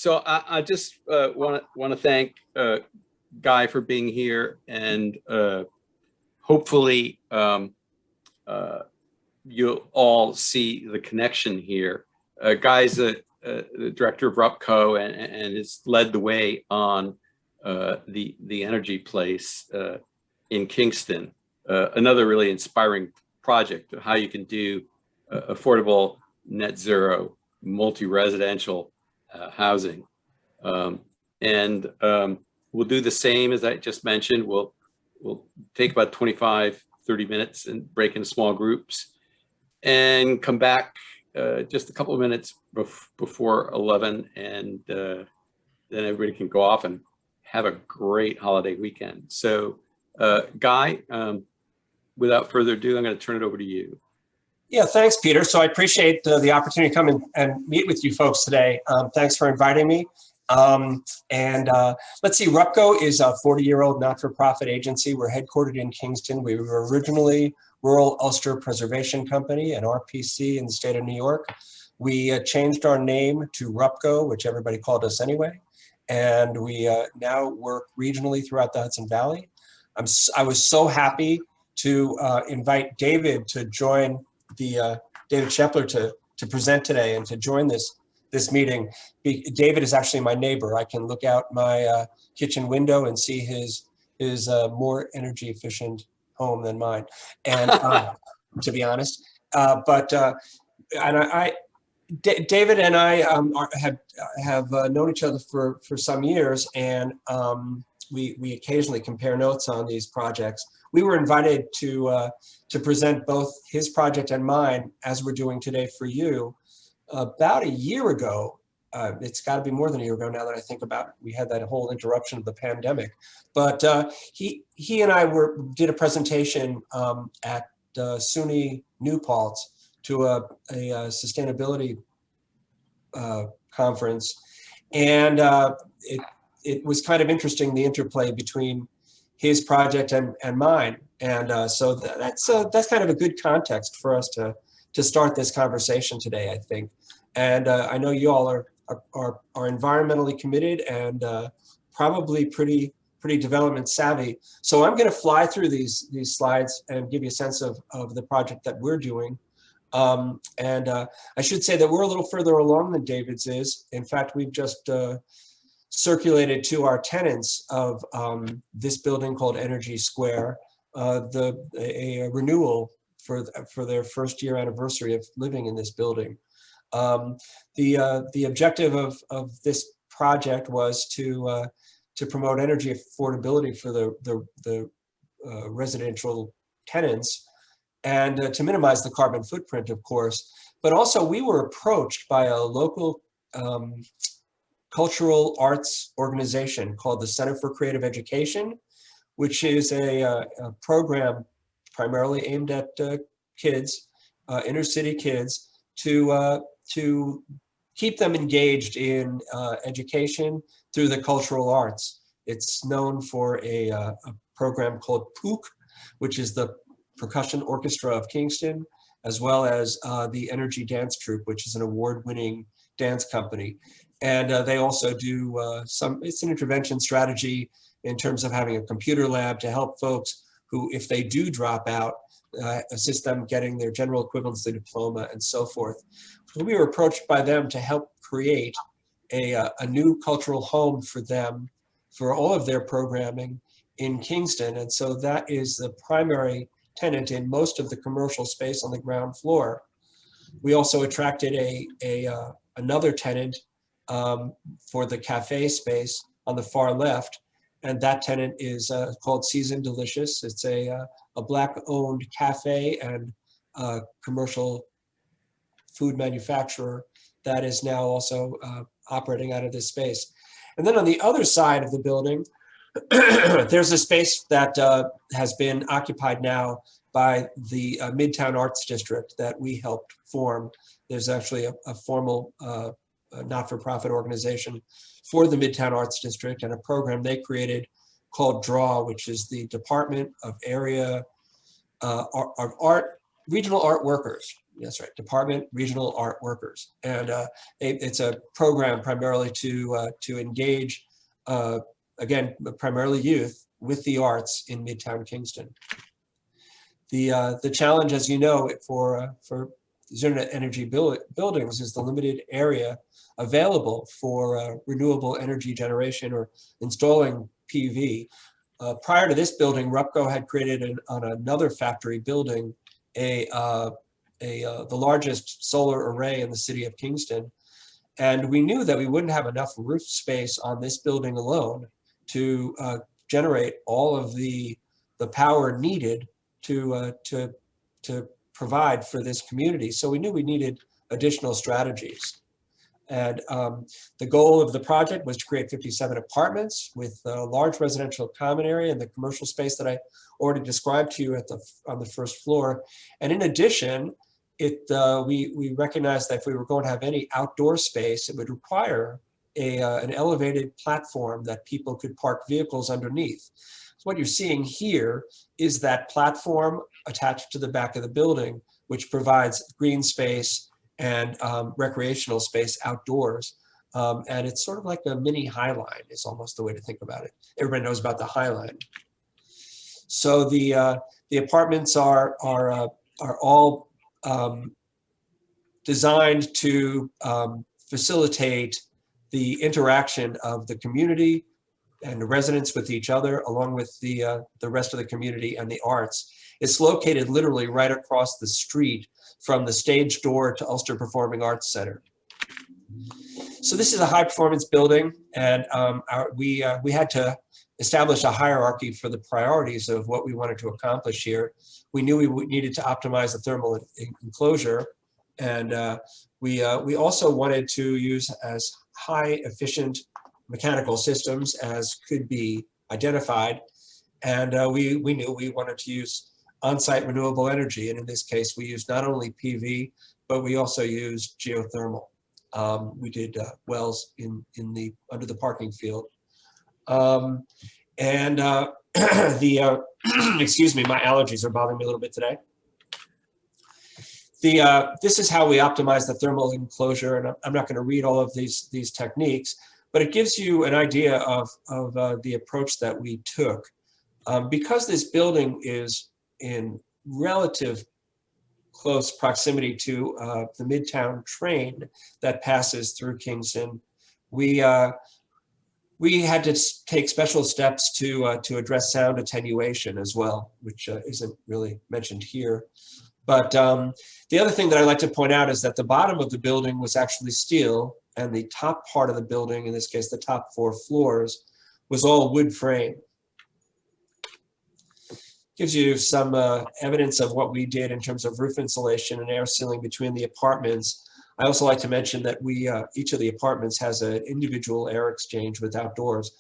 So I just want to thank Guy for being here, and hopefully you'll all see the connection here. Guy's the director of RUPCO and has led the way on the energy place in Kingston. Another really inspiring project of how you can do affordable net zero multi-residential housing. We'll do the same as I just mentioned. We'll take about 25, 30 minutes and break into small groups and come back just a couple of minutes before 11, and then everybody can go off and have a great holiday weekend. So Guy, without further ado, I'm going to turn it over to you. Yeah, thanks, Peter. So I appreciate the opportunity to come in and meet with you folks today. Thanks for inviting me. Let's see, RUPCO is a 40-year-old not-for-profit agency. We're headquartered in Kingston. We were originally Rural Ulster Preservation Company, an RPC in the state of New York. We changed our name to RUPCO, which everybody called us anyway. And we now work regionally throughout the Hudson Valley. I was so happy to invite David to join David Shepler to present today and to join this meeting. David is actually my neighbor. I can look out my kitchen window and see his more energy efficient home than mine, and to be honest, David and I have known each other for some years, and we occasionally compare notes on these projects. We were invited to present both his project and mine, as we're doing today for you, about a year ago. It's got to be more than a year ago now that I think about it. We had that whole interruption of the pandemic. But he and I did a presentation at SUNY New Paltz to a sustainability conference. And it was kind of interesting, the interplay between his project and mine. And so that's kind of a good context for us to start this conversation today, I think. And I know you all are environmentally committed and probably pretty development savvy. So I'm going to fly through these slides and give you a sense of the project that we're doing. I should say that we're a little further along than David's is. In fact, we've just circulated to our tenants of this building called Energy Square a renewal for their first year anniversary of living in this building. The objective of this project was to promote energy affordability for the residential tenants, and to minimize the carbon footprint, of course. But also, we were approached by a local cultural arts organization called the Center for Creative Education, which is a program primarily aimed at kids, inner city kids, to keep them engaged in education through the cultural arts. It's known for a program called POOK, which is the Percussion Orchestra of Kingston, as well as the Energy Dance Troupe, which is an award-winning dance company. And they also do it's an intervention strategy in terms of having a computer lab to help folks who, if they do drop out, assist them getting their general equivalency diploma and so forth. We were approached by them to help create a new cultural home for them, for all of their programming in Kingston. And so that is the primary tenant in most of the commercial space on the ground floor. We also attracted another tenant for the cafe space on the far left. And that tenant is called Seasoned Delicious. It's a Black-owned cafe and commercial food manufacturer that is now also operating out of this space. And then on the other side of the building, there's a space that has been occupied now by the Midtown Arts District that we helped form. There's actually a formal not-for-profit organization for the Midtown Arts District and a program they created called DRAW, which is the Department of Art regional art workers. That's right, Department Regional Art Workers, and it's a program primarily to engage, again, primarily youth with the arts in Midtown Kingston. The challenge, as you know, for zero energy buildings is the limited area available for renewable energy generation or installing PV. Prior to this building, RUPCO had created on another factory building the largest solar array in the city of Kingston. And we knew that we wouldn't have enough roof space on this building alone to generate all of the power needed to provide for this community. So we knew we needed additional strategies. And the goal of the project was to create 57 apartments with a large residential common area and the commercial space that I already described to you on the first floor. And in addition, we recognized that if we were going to have any outdoor space, it would require an elevated platform that people could park vehicles underneath. So what you're seeing here is that platform attached to the back of the building, which provides green space and recreational space outdoors. And it's sort of like a mini High Line is almost the way to think about it. Everybody knows about the High Line. So the apartments are all designed to facilitate the interaction of the community and the residents with each other, along with the rest of the community and the arts. It's located literally right across the street from the stage door to Ulster Performing Arts Center. So this is a high performance building, and we had to establish a hierarchy for the priorities of what we wanted to accomplish here. We knew we needed to optimize the thermal enclosure, and we also wanted to use as high efficient mechanical systems as could be identified. And we knew we wanted to use on-site renewable energy. And in this case, we used not only PV, but we also used geothermal. We did wells under the parking field. Excuse me, my allergies are bothering me a little bit today. This is how we optimize the thermal enclosure, and I'm not going to read all of these techniques, but it gives you an idea of the approach that we took. Because this building is in relative close proximity to the Midtown train that passes through Kingston, we had to take special steps to address sound attenuation as well, which isn't really mentioned here. But the other thing that I like to point out is that the bottom of the building was actually steel, and the top part of the building, in this case, the top 4 floors, was all wood frame. Gives you some evidence of what we did in terms of roof insulation and air sealing between the apartments. I also like to mention that each of the apartments has an individual air exchange with outdoors.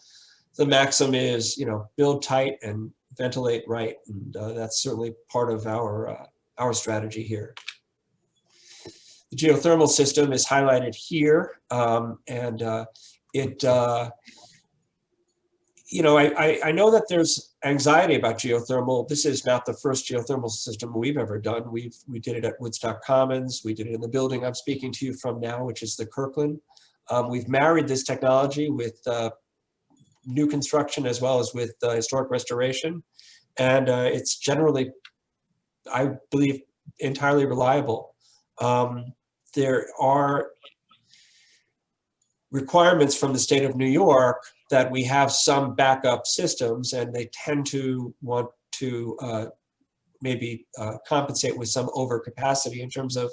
The maxim is, build tight and ventilate right, and that's certainly part of our strategy here. The geothermal system is highlighted here, I know that there's anxiety about geothermal. This is not the first geothermal system we've ever done. We did it at Woodstock Commons. We did it in the building I'm speaking to you from now, which is the Kirkland. We've married this technology with new construction as well as with historic restoration. And it's generally, I believe, entirely reliable. There are requirements from the state of New York that we have some backup systems, and they tend to want to maybe compensate with some overcapacity in terms of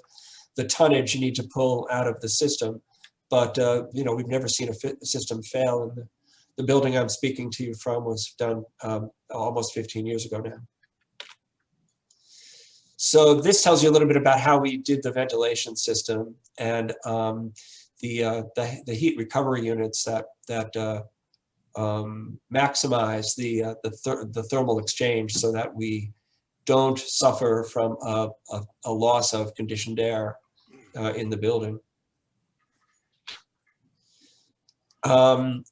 the tonnage you need to pull out of the system. But we've never seen a system fail, and the building I'm speaking to you from was done almost 15 years ago now. So this tells you a little bit about how we did the ventilation system and the heat recovery units that maximize the thermal exchange so that we don't suffer from a loss of conditioned air in the building. And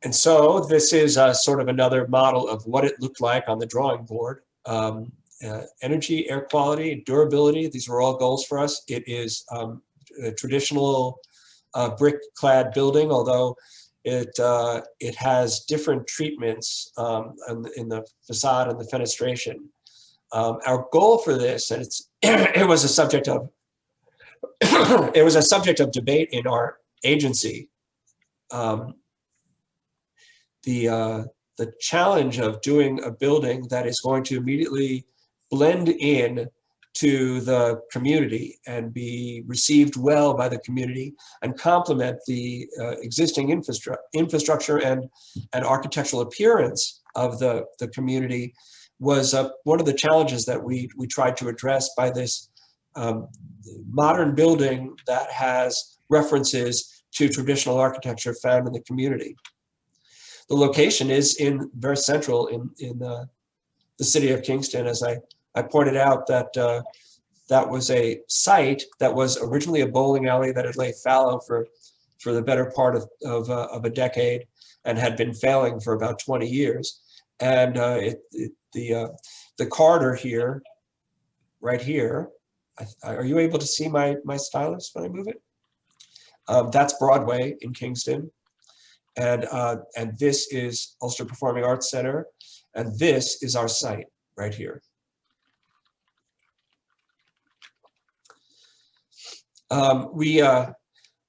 so this is sort of another model of what it looked like on the drawing board. energy, air quality, durability. These were all goals for us. It is a traditional brick-clad building, although it has different treatments in the facade and the fenestration. Our goal for this, and it was a subject of it was a subject of debate in our agency. The challenge of doing a building that is going to immediately blend in to the community and be received well by the community and complement the existing infrastructure and architectural appearance of the community was one of the challenges that we tried to address by this modern building that has references to traditional architecture found in the community. The location is very central in the city of Kingston. As I pointed out, that that was a site that was originally a bowling alley that had lay fallow for the better part of a decade and had been failing for about 20 years. And the corridor here, right here, are you able to see my stylus when I move it? That's Broadway in Kingston. And this is Ulster Performing Arts Center. And this is our site right here.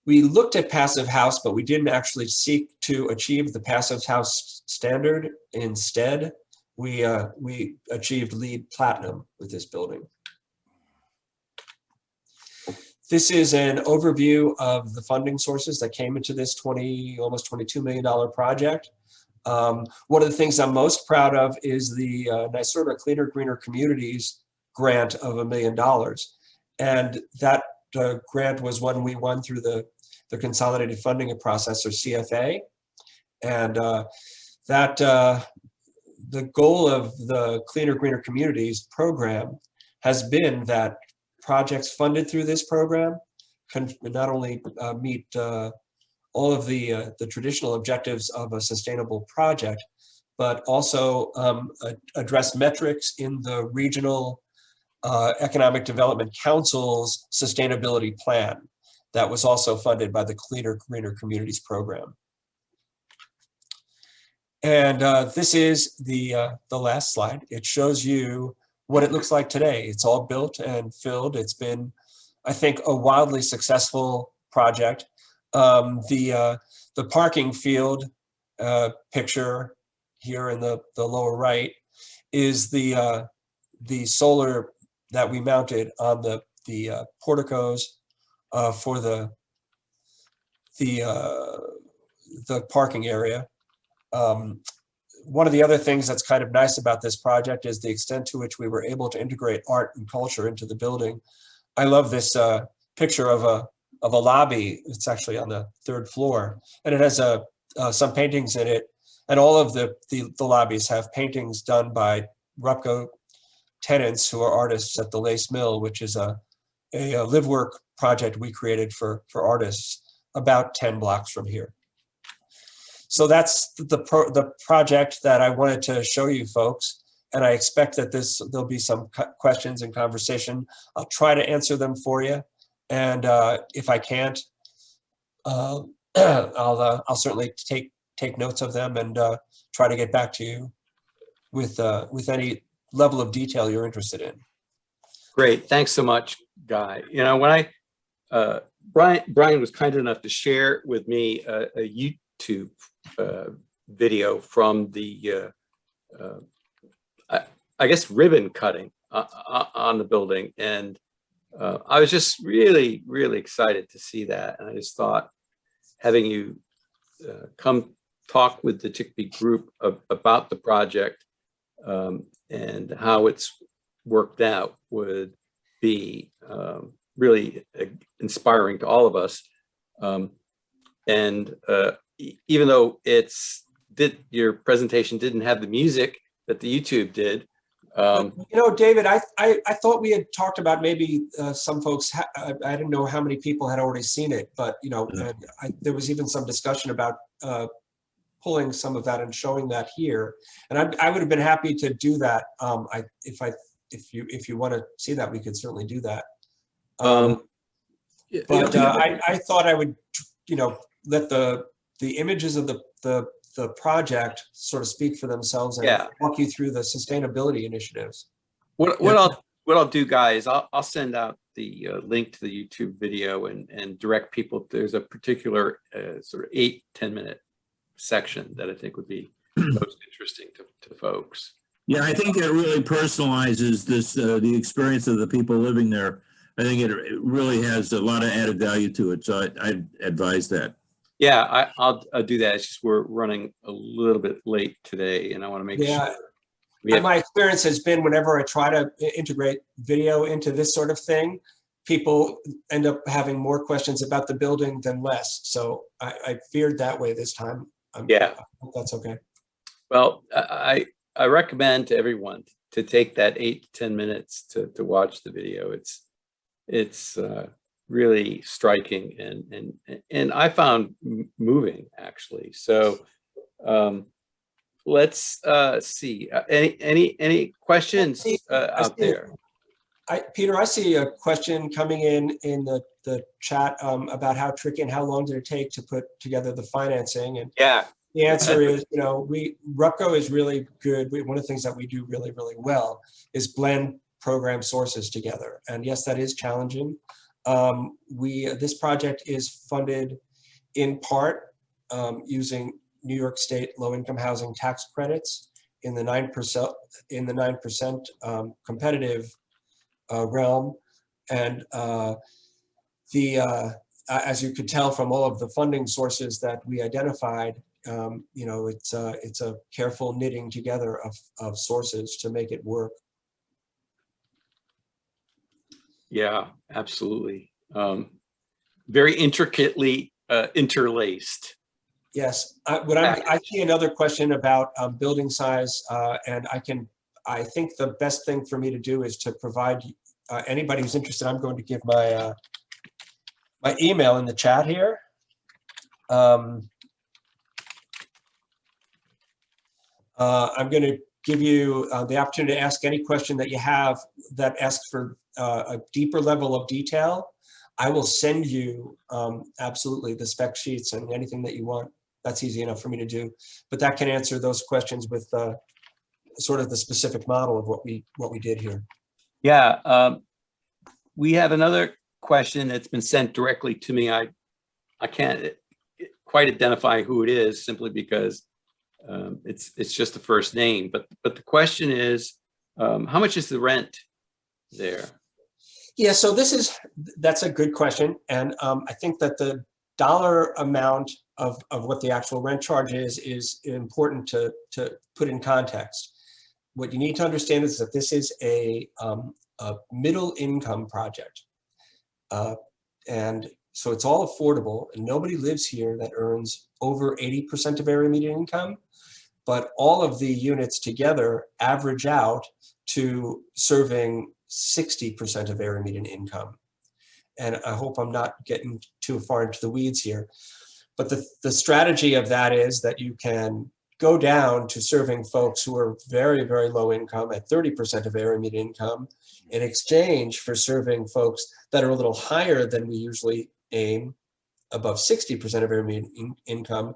We looked at Passive House, but we didn't actually seek to achieve the Passive House standard. Instead, we achieved LEED Platinum with this building. This is an overview of the funding sources that came into this almost $22 million project. One of the things I'm most proud of is the NYSERDA Cleaner Greener Communities grant of $1 million. And that grant was one we won through the Consolidated Funding Process, or CFA. And the goal of the Cleaner Greener Communities program has been that projects funded through this program can not only meet all of the traditional objectives of a sustainable project, but also address metrics in the regional Economic Development Council's sustainability plan that was also funded by the Cleaner Greener Communities program. And this is the last slide. It shows you what it looks like today. It's all built and filled. It's been, I think, a wildly successful project. The parking field picture here in the lower right is the solar that we mounted on the porticos for the parking area. One of the other things that's kind of nice about this project is the extent to which we were able to integrate art and culture into the building. I love this picture of a lobby. It's actually on the 3rd floor, and it has some paintings in it. And all of the lobbies have paintings done by Rupco tenants who are artists at the Lace Mill, which is a live work project we created for artists about 10 blocks from here. So that's the project that I wanted to show you folks. And I expect that there'll be some questions and conversation. I'll try to answer them for you. And if I can't, I'll certainly take notes of them and try to get back to you with any level of detail you're interested in. Great, thanks so much, Guy. You know, when Brian was kind enough to share with me a YouTube video from the I guess ribbon cutting on the building, and I was just really excited to see that, and I just thought having you come talk with the Chickpea group about the project and how it's worked out would be really inspiring to all of us. And even though your presentation didn't have the music that the YouTube did. You know, David, I thought we had talked about maybe some folks, I didn't know how many people had already seen it, but, you know, there was even some discussion about pulling some of that and showing that here. And I would have been happy to do that if I if you want to see that, we could certainly do that. Yeah, But yeah. I thought I would, let the images of the project sort of speak for themselves and Yeah. walk you through the sustainability initiatives. What Yeah. I'll do, guys, I'll send out the link to the YouTube video and direct people. There's a particular sort of 8-10 minute section that I think would be most interesting to folks. Yeah, I think it really personalizes this, the experience of the people living there. I think it really has a lot of added value to it. So I advise that. Yeah, I'll do that. It's just we're running a little bit late today, and I want to make sure we have. My experience has been whenever I try to integrate video into this sort of thing, people end up having more questions about the building than less. So I feared that way this time. Yeah. I hope that's okay. Well, I recommend to everyone to take that 8 to 10 minutes to watch the video. It's really striking and I found moving, actually. So let's see. Any questions out there? Peter, I see a question coming in the chat about how tricky and how long did it take to put together the financing. And Yeah. the answer is, RUPCO is really good. One of the things that we do really, really well is blend program sources together. And yes, that is challenging. This project is funded in part using New York State low-income housing tax credits in the 9% competitive realm. And as you could tell from all of the funding sources that we identified, it's a careful knitting together of sources to make it work. Yeah, absolutely. Very intricately interlaced. Yes, I see another question about building size, and I think the best thing for me to do is to provide anybody who's interested. I'm going to give my my email in the chat here. I'm going to give you the opportunity to ask any question that you have that asks for a deeper level of detail. I will send you absolutely the spec sheets and anything that you want. That's easy enough for me to do, but that can answer those questions with sort of the specific model of what we did here. Yeah, we have another question that's been sent directly to me. I can't quite identify who it is simply because it's just the first name. But the question is, how much is the rent there? Yeah, so that's a good question, and I think that the dollar amount of what the actual rent charge is important to put in context. What you need to understand is that this is a middle income project, and so it's all affordable, and nobody lives here that earns over 80% of area median income, but all of the units together average out to serving 60% of area median income. And I hope I'm not getting too far into the weeds here, but the strategy of that is that you can go down to serving folks who are very, very low income at 30% of area median income in exchange for serving folks that are a little higher than we usually aim, above 60% of area median income,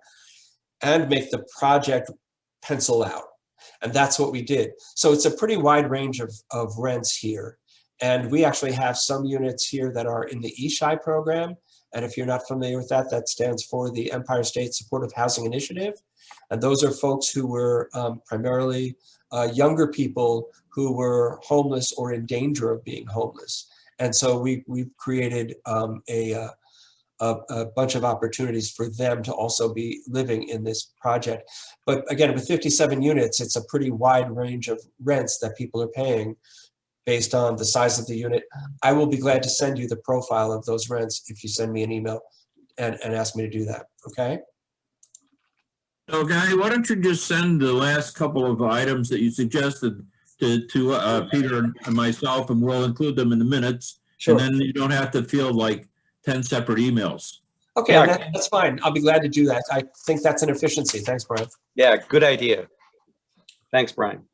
and make the project pencil out. And that's what we did. So it's a pretty wide range of rents here. And we actually have some units here that are in the ESHI program. And if you're not familiar with that, that stands for the Empire State Supportive Housing Initiative. And those are folks who were primarily younger people who were homeless or in danger of being homeless. And so we've created a bunch of opportunities for them to also be living in this project. But again, with 57 units, it's a pretty wide range of rents that people are paying based on the size of the unit. I will be glad to send you the profile of those rents if you send me an email and ask me to do that, okay? So Guy, why don't you just send the last couple of items that you suggested to Peter and myself, and we'll include them in the minutes. Sure. And then you don't have to feel like 10 separate emails. Okay, Yeah. that's fine. I'll be glad to do that. I think that's an efficiency. Thanks, Brian. Yeah, good idea. Thanks, Brian.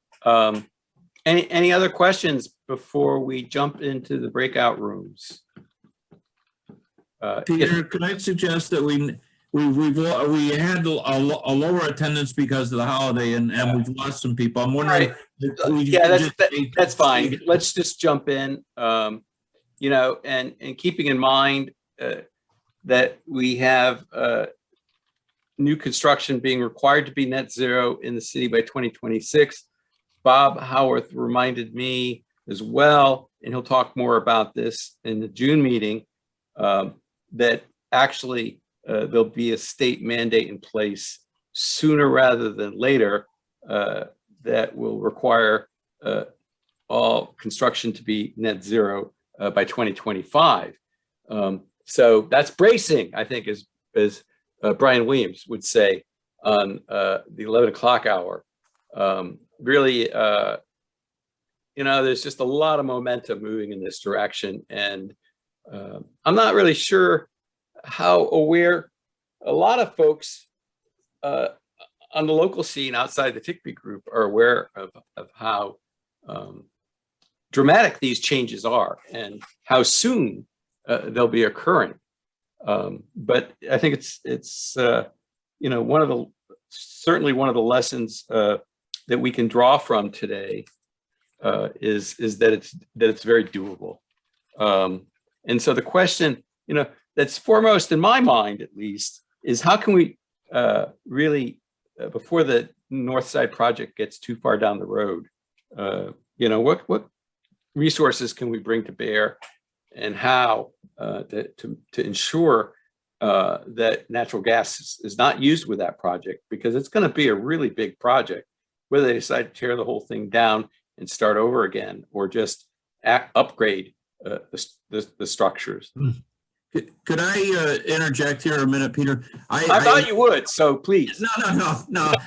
Any other questions before we jump into the breakout rooms? Peter, could I suggest that we had a lower attendance because of the holiday and we've lost some people. I'm wondering. Yeah, that's fine. Let's just jump in. You know, and keeping in mind that we have new construction being required to be net zero in the city by 2026. Bob Howarth reminded me as well, and he'll talk more about this in the June meeting, that actually there'll be a state mandate in place sooner rather than later that will require all construction to be net zero by 2025. So that's bracing, I think, as Brian Williams would say on the 11 o'clock hour. Really, you know, there's just a lot of momentum moving in this direction. And I'm not really sure how aware a lot of folks on the local scene outside the TICB group are aware of how dramatic these changes are and how soon they'll be occurring. But I think it's you know, certainly one of the lessons that we can draw from today is that it's very doable. And so the question, you know, that's foremost in my mind, at least, is how can we really, before the North Side project gets too far down the road, you know, what resources can we bring to bear, and how to ensure that natural gas is not used with that project, because it's going to be a really big project, whether they decide to tear the whole thing down and start over again, or just upgrade the structures. Could I interject here a minute, Peter? I thought you would, so please. No.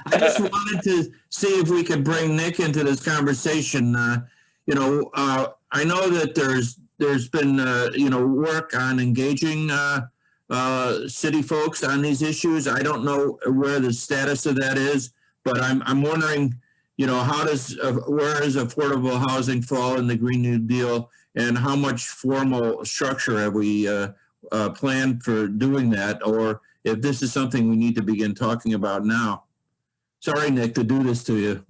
I just wanted to see if we could bring Nick into this conversation. You know, I know that there's been you know, work on engaging city folks on these issues. I don't know where the status of that is, but I'm wondering, you know, where does affordable housing fall in the Green New Deal, and how much formal structure have we planned for doing that, or if this is something we need to begin talking about now. Sorry, Nick, to do this to you.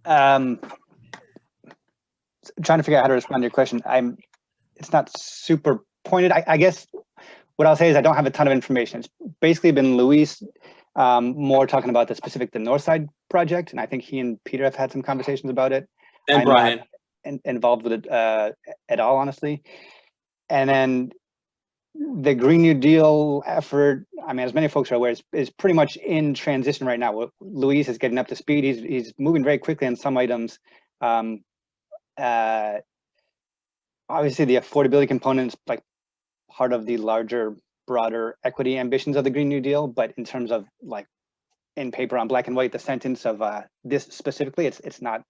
Trying to figure out how to respond to your question. It's not super pointed. I guess what I'll say is I don't have a ton of information. It's basically been Luis more talking about the North Side project, and I think he and Peter have had some conversations about it. And Brian. Involved with it at all, honestly. And then the Green New Deal effort, I mean, as many folks are aware, is pretty much in transition right now. Luis is getting up to speed. He's moving very quickly on some items. Obviously, the affordability component is like part of the larger, broader equity ambitions of the Green New Deal. But in terms of like in paper on black and white, the sentence of this specifically, it's not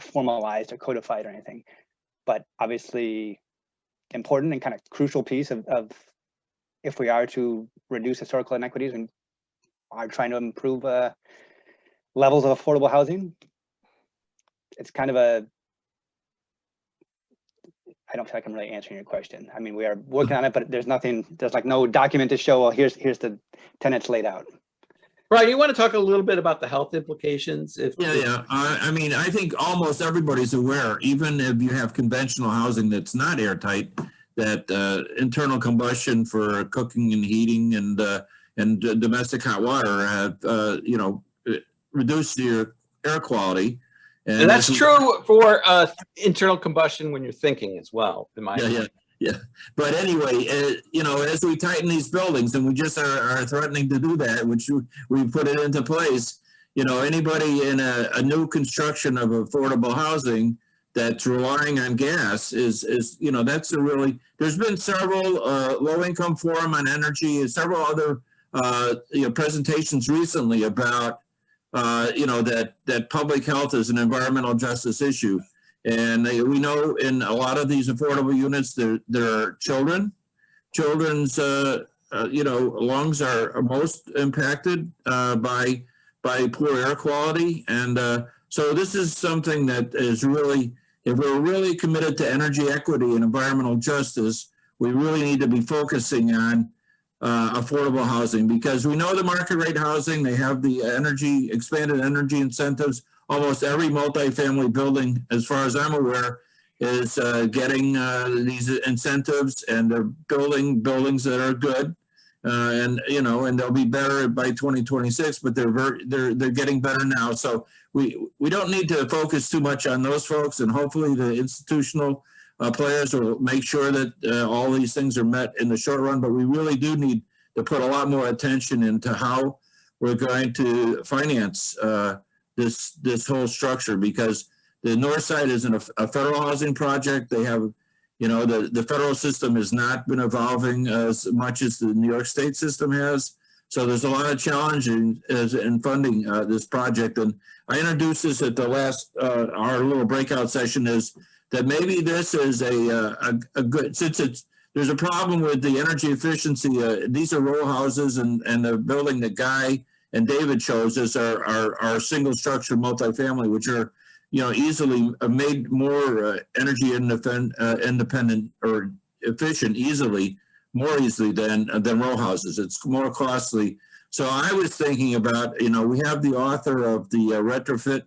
formalized or codified or anything, but obviously important and kind of crucial piece of if we are to reduce historical inequities and are trying to improve levels of affordable housing. It's kind of I don't feel like I'm really answering your question. I mean, we are working on it, but there's like no document to show, well, here's the tenets laid out. Brian, you want to talk a little bit about the health implications? Yeah. I mean, I think almost everybody's aware, even if you have conventional housing that's not airtight, that internal combustion for cooking and heating and domestic hot water have, you know, reduced your air quality. And that's true for internal combustion when you're thinking as well, in my opinion. Yeah. But anyway, you know, as we tighten these buildings, and we just are threatening to do that, which we put it into place, you know, anybody in a new construction of affordable housing that's relying on gas is you know, that's a really, there's been several low-income forum on energy and several other you know, presentations recently about you know, that public health is an environmental justice issue. And we know in a lot of these affordable units, there are children's, you know, lungs are most impacted by by poor air quality. And so this is something that is really, if we're really committed to energy equity and environmental justice, we really need to be focusing on affordable housing, because we know the market rate housing, they have the expanded energy incentives. Almost every multifamily building, as far as I'm aware, is getting these incentives, and they're building buildings that are good. And they'll be better by 2026, but they're getting better now. So we don't need to focus too much on those folks, and hopefully the institutional players will make sure that all these things are met in the short run. But we really do need to put a lot more attention into how we're going to finance this whole structure, because the north side isn't a federal housing project. They have, the federal system has not been evolving as much as the New York State system has. So there's a lot of challenges in funding this project. And I introduced this at the last, our little breakout session, is that maybe this is a good, since there's a problem with the energy efficiency. These are row houses, and the building that Guy and David chose us are single structure multifamily, which are, easily made more energy independent or efficient more easily than row houses. It's more costly. So I was thinking about, we have the author of the Retrofit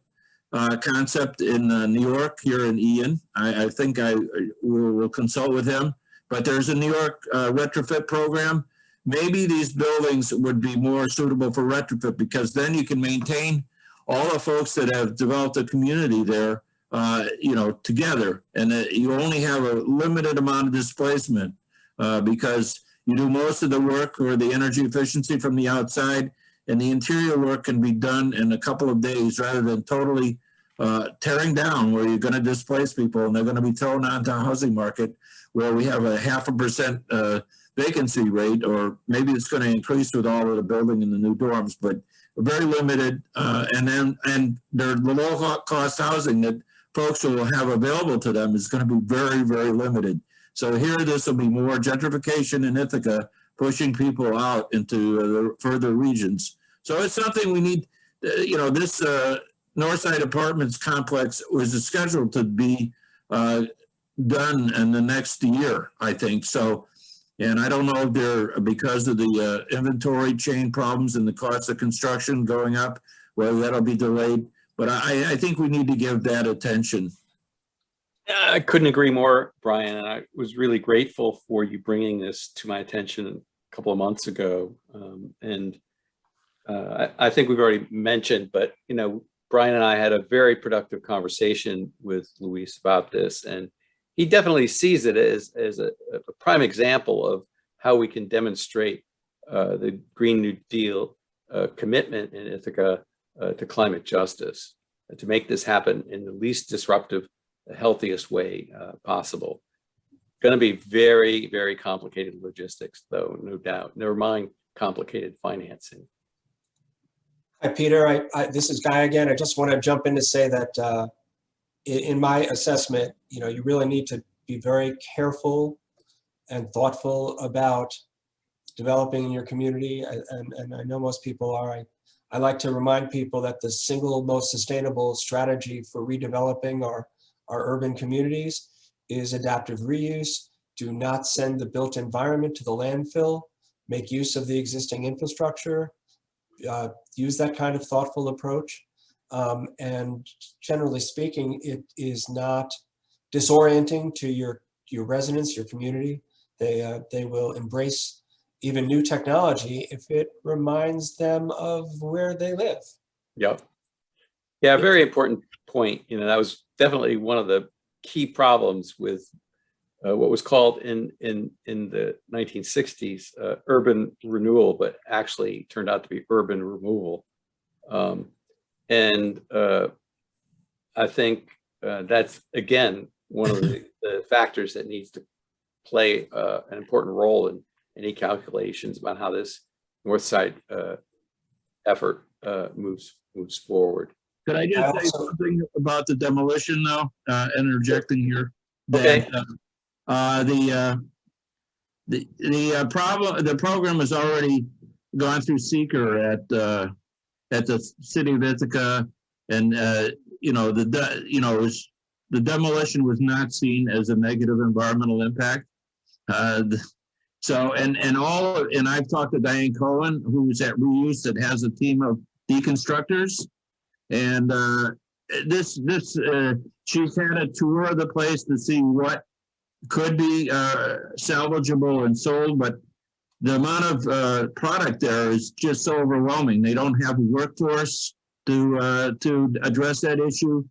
concept in New York, here in Ian. I think I will consult with him, but there's a New York Retrofit program. Maybe these buildings would be more suitable for retrofit, because then you can maintain all the folks that have developed a community there, together, and you only have a limited amount of displacement because you do most of the work or the energy efficiency from the outside, and the interior work can be done in a couple of days rather than totally tearing down, where you're going to displace people and they're going to be thrown onto a housing market where we have a 0.5% vacancy rate, or maybe it's going to increase with all of the building in the new dorms, but very limited. And the low cost housing that folks will have available to them is going to be very, very limited. So here, this will be more gentrification in Ithaca, pushing people out into the further regions. So it's something we need. This Northside Apartments complex was scheduled to be done in the next year, I think. So, and I don't know if they're, because of the inventory chain problems and the cost of construction going up, whether that'll be delayed. But I think we need to give that attention. I couldn't agree more, Brian. And I was really grateful for you bringing this to my attention a couple of months ago. I think we've already mentioned, but Brian and I had a very productive conversation with Luis about this, and he definitely sees it as a prime example of how we can demonstrate the Green New Deal commitment in Ithaca to climate justice, to make this happen in the least disruptive, the healthiest way possible. Going to be very, very complicated logistics, though, no doubt. Never mind complicated financing. Hi, Peter. This is Guy again. I just want to jump in to say that in my assessment, you really need to be very careful and thoughtful about developing in your community. And I know most people are. I like to remind people that the single most sustainable strategy for redeveloping our urban communities is adaptive reuse. Do not send the built environment to the landfill. Make use of the existing infrastructure. Use that kind of thoughtful approach. And generally speaking, it is not disorienting to your residents, your community. They will embrace even new technology if it reminds them of where they live. Yep. Yeah, very important point. That was definitely one of the key problems with what was called in the 1960s urban renewal, but actually turned out to be urban removal. I think that's, again, one of the factors that needs to play an important role in any calculations about how this North Side effort moves forward. Could I just say something about the demolition, though? Interjecting here. Okay. The program has already gone through seeker at at the city of Ithaca, and the demolition was not seen as a negative environmental impact. And I've talked to Diane Cohen, who's at Reuse, that has a team of deconstructors, and she's had a tour of the place to see what could be salvageable and sold, but the amount of product there is just so overwhelming. They don't have a workforce to address that issue,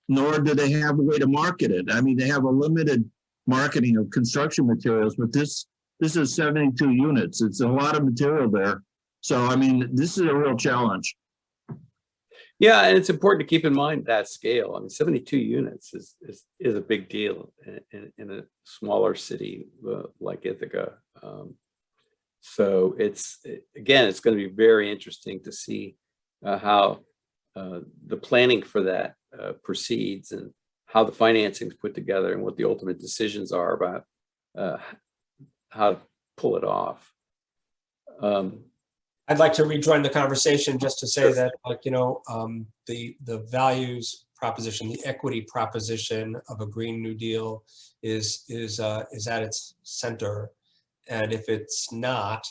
nor do they have a way to market it. I mean, they have a limited marketing of construction materials, but this is 72 units. It's a lot of material there. So, I mean, this is a real challenge. Yeah, and it's important to keep in mind that scale. I mean, 72 units is a big deal in a smaller city like Ithaca. So it's going to be very interesting to see how the planning for that proceeds, and how the financing is put together, and what the ultimate decisions are about how to pull it off. I'd like to rejoin the conversation just to say that, the values proposition, the equity proposition of a Green New Deal is at its center. And if it's not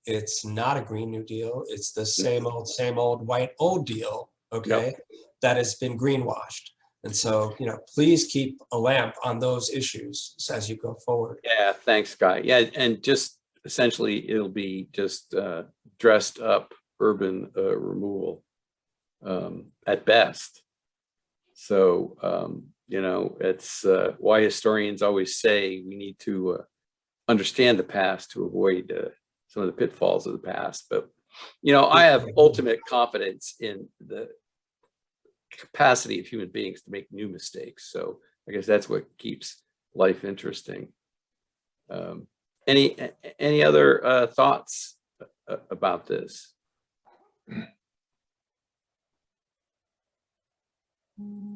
a Green New Deal. It's the same old white old deal, okay, yep, that has been greenwashed. And so, please keep a lamp on those issues as you go forward. Yeah, thanks, Guy. Yeah, and just essentially, it'll be just dressed up urban removal at best. So, it's why historians always say we need to understand the past to avoid some of the pitfalls of the past. But, I have ultimate confidence in the capacity of human beings to make new mistakes. So I guess that's what keeps life interesting. Any other thoughts about this?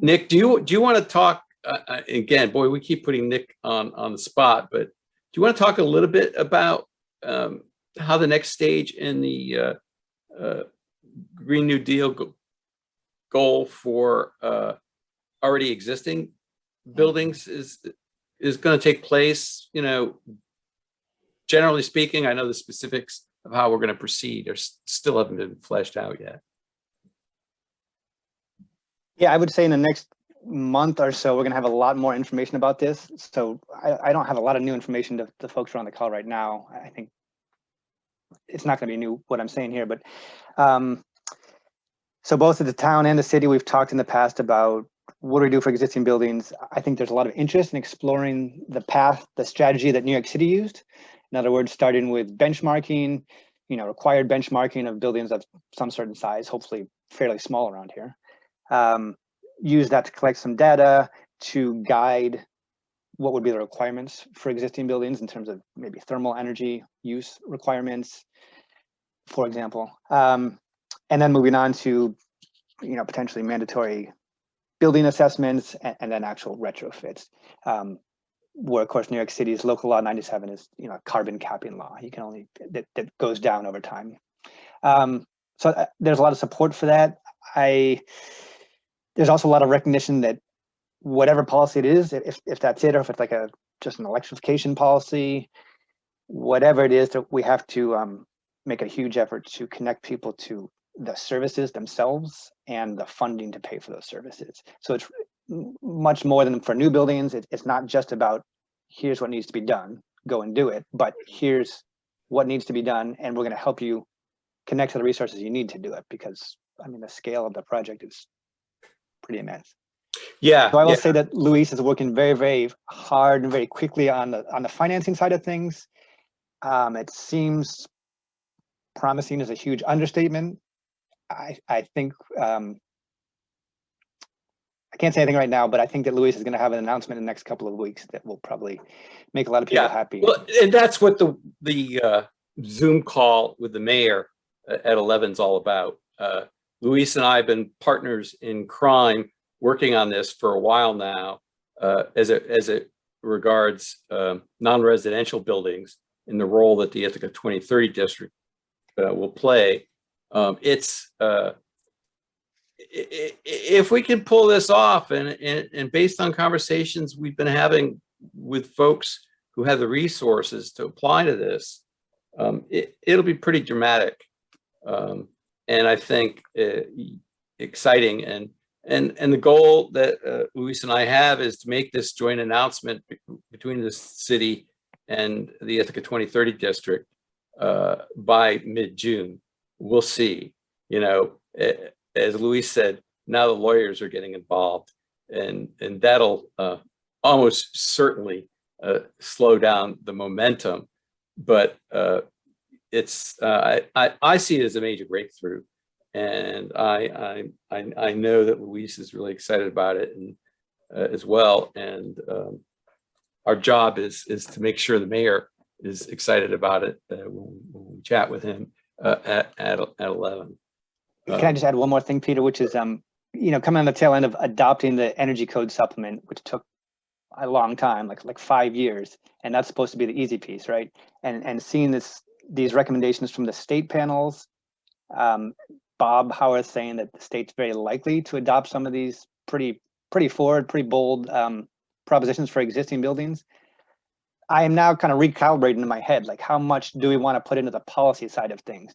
Nick, do you want to talk again? Boy, we keep putting Nick on the spot, but do you want to talk a little bit about how the next stage in the Green New Deal goal for already existing buildings is going to take place? Generally speaking, I know the specifics of how we're going to proceed still haven't been fleshed out yet. Yeah, I would say in the next month or so, we're going to have a lot more information about this. So I don't have a lot of new information to the folks who are on the call right now. I think it's not going to be new what I'm saying here, but so both at the town and the city, we've talked in the past about what do we do for existing buildings. I think there's a lot of interest in exploring the path, the strategy that New York City used. In other words, starting with benchmarking, required benchmarking of buildings of some certain size, hopefully fairly small around here. Use that to collect some data to guide what would be the requirements for existing buildings in terms of maybe thermal energy use requirements, for example. And then moving on to, potentially mandatory building assessments and then actual retrofits. Where of course New York City's local law 97 is a carbon capping law. You can only that goes down over time. So there's a lot of support for that. There's also a lot of recognition that whatever policy it is, if that's it, or if it's like just an electrification policy, whatever it is, that we have to make a huge effort to connect people to the services themselves and the funding to pay for those services. So it's much more than for new buildings. It's not just about here's what needs to be done, go and do it, but here's what needs to be done, and we're going to help you connect to the resources you need to do it, because the scale of the project is pretty immense. Yeah. So I will say that Luis is working very, very hard and very quickly on the financing side of things. It seems promising is a huge understatement. I think I can't say anything right now, but I think that Luis is going to have an announcement in the next couple of weeks that will probably make a lot of people happy. Well, and that's what the Zoom call with the mayor at 11 is all about. Luis and I have been partners in crime working on this for a while now, as it regards non-residential buildings in the role that the Ithaca 2030 district will play. It's if we can pull this off, and based on conversations we've been having with folks who have the resources to apply to this, it'll be pretty dramatic, and I think exciting. And the goal that Luis and I have is to make this joint announcement between the city and the Ithaca 2030 district by mid-June. We'll see. You know, as Luis said, now the lawyers are getting involved, and that'll almost certainly slow down the momentum. But it's I see it as a major breakthrough, and I know that Luis is really excited about it, and as well. And our job is to make sure the mayor is excited about it when we chat with him at 11. Can I just add one more thing, Peter, which is, you know, coming on the tail end of adopting the energy code supplement, which took a long time, like 5 years, and that's supposed to be the easy piece, right? And seeing these recommendations from the state panels, Bob Howard saying that the state's very likely to adopt some of these pretty bold propositions for existing buildings. I am now kind of recalibrating in my head, like how much do we want to put into the policy side of things?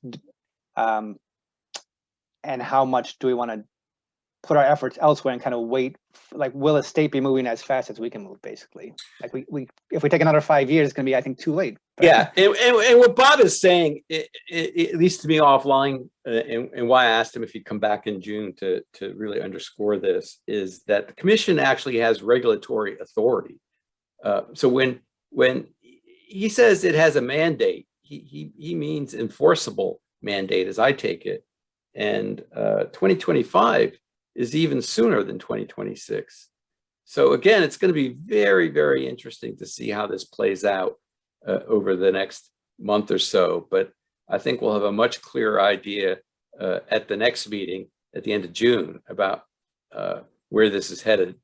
And how much do we want to put our efforts elsewhere and kind of wait, like, will the state be moving as fast as we can move, basically? Like we if we take another 5 years, it's going to be, I think, too late. Yeah, and what Bob is saying, at least to me offline, and why I asked him if he'd come back in June to really underscore this, is that the commission actually has regulatory authority. So when he says it has a mandate, he means enforceable mandate, as I take it. And 2025 is even sooner than 2026. So again, it's going to be very, very interesting to see how this plays out over the next month or so. But I think we'll have a much clearer idea at the next meeting at the end of June about where this is headed.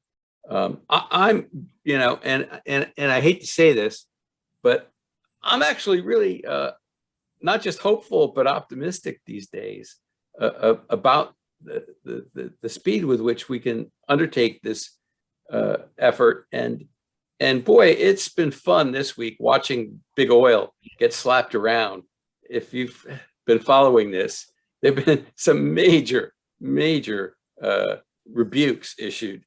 I'm, you know, and I hate to say this, but I'm actually really not just hopeful, but optimistic these days about the speed with which we can undertake this effort. And boy, it's been fun this week watching big oil get slapped around. If you've been following this, there have been some major rebukes issued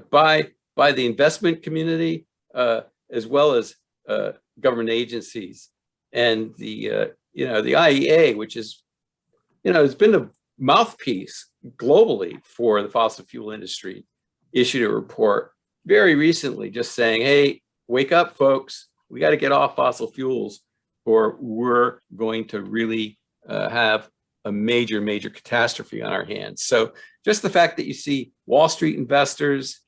by the investment community as well as government agencies, and the the IEA, which is, has been a mouthpiece globally for the fossil fuel industry, issued a report very recently just saying, hey, wake up, folks. We got to get off fossil fuels, or we're going to really have a major catastrophe on our hands. So just the fact that you see Wall Street investors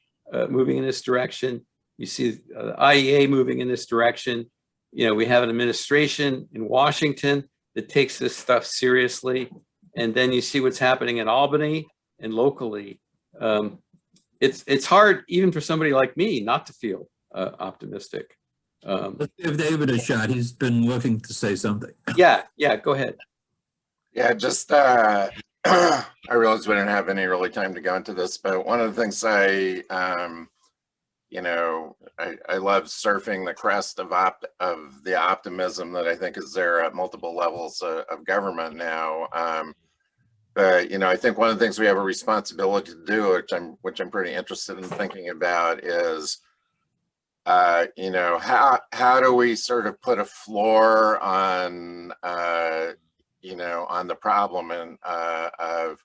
moving in this direction, you see the IEA moving in this direction. We have an administration in Washington that takes this stuff seriously. And then you see what's happening in Albany and locally. It's hard even for somebody like me not to feel optimistic. Let's give David a shot. He's been looking to say something. Yeah, go ahead. Yeah, just I realized we didn't have any really time to go into this, but one of the things I love surfing the crest of the optimism that I think is there at multiple levels of government now. But I think one of the things we have a responsibility to do, which I'm pretty interested in thinking about, is how do we sort of put a floor on on the problem and of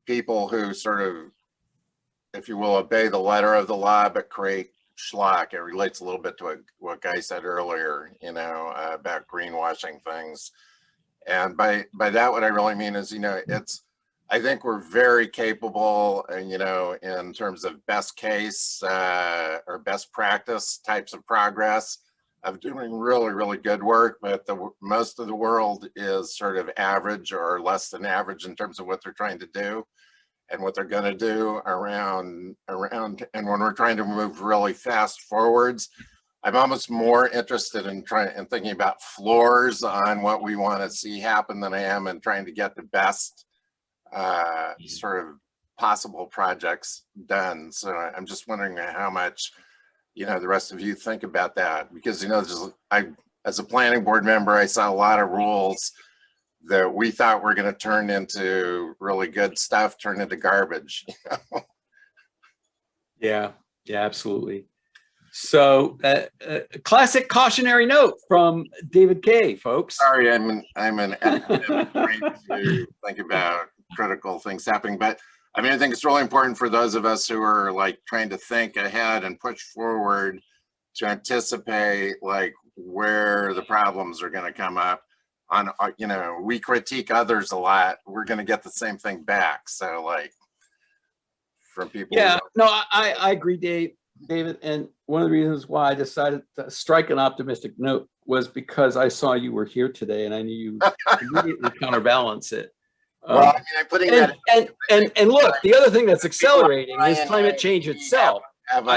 people who sort of, if you will, obey the letter of the law but create schlock. It relates a little bit to what Guy said earlier, about greenwashing things. And by that, what I really mean is, I think we're very capable, in terms of best case or best practice types of progress, of doing really good work, but most of the world is sort of average or less than average in terms of what they're trying to do and what they're going to do around. And when we're trying to move really fast forwards, I'm almost more interested in thinking about floors on what we want to see happen than I am in trying to get the best sort of possible projects done. So I'm just wondering how much, the rest of you think about that, because, as a planning board member, I saw a lot of rules that we thought were going to turn into really good stuff, turn into garbage. Yeah, absolutely. So classic cautionary note from David Kay, folks. Sorry, I'm an academic trying to think about critical things happening, but I mean, I think it's really important for those of us who are like trying to think ahead and push forward to anticipate like where the problems are going to come up. On, we critique others a lot. We're going to get the same thing back. So like from people. Yeah, no, I agree, David. And one of the reasons why I decided to strike an optimistic note was because I saw you were here today and I knew you immediately counterbalance it. Well, I mean, I'm putting that. And look, the other thing that's accelerating is climate change itself.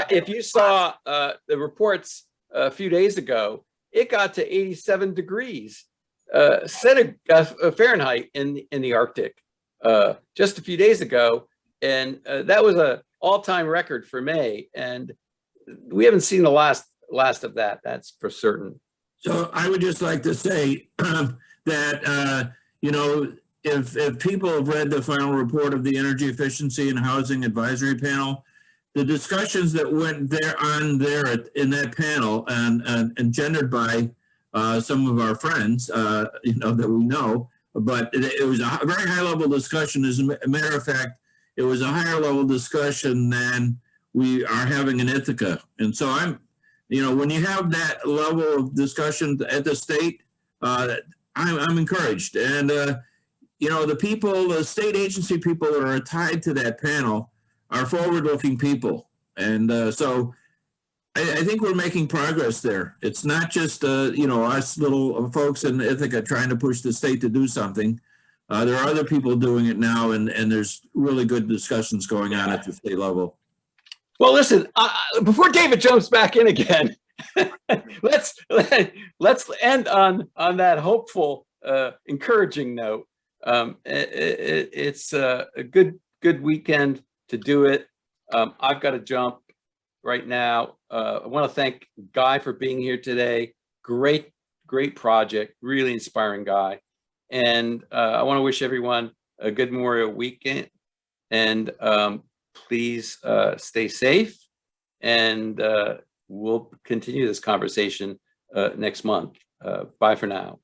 If you saw the reports a few days ago, it got to 87 degrees Fahrenheit in the Arctic just a few days ago, and that was a all-time record for May, and we haven't seen the last of that. That's for certain. So I would just like to say that if people have read the final report of the Energy Efficiency and Housing Advisory Panel, the discussions that went there in that panel and engendered by some of our friends, that we know, but it was a very high level discussion. As a matter of fact, it was a higher level discussion than we are having in Ithaca. And so when you have that level of discussion at the state, I'm encouraged. And, the state agency people that are tied to that panel are forward-looking people. And so I think we're making progress there. It's not just, us little folks in Ithaca trying to push the state to do something. There are other people doing it now, and there's really good discussions going on at the state level. Well, listen, before David jumps back in again, let's end on that hopeful, encouraging note. It's a good weekend to do it. I've got to jump right now. I want to thank Guy for being here today. Great project, really inspiring guy. And I want to wish everyone a good Memorial weekend. And please stay safe. And we'll continue this conversation next month. Bye for now.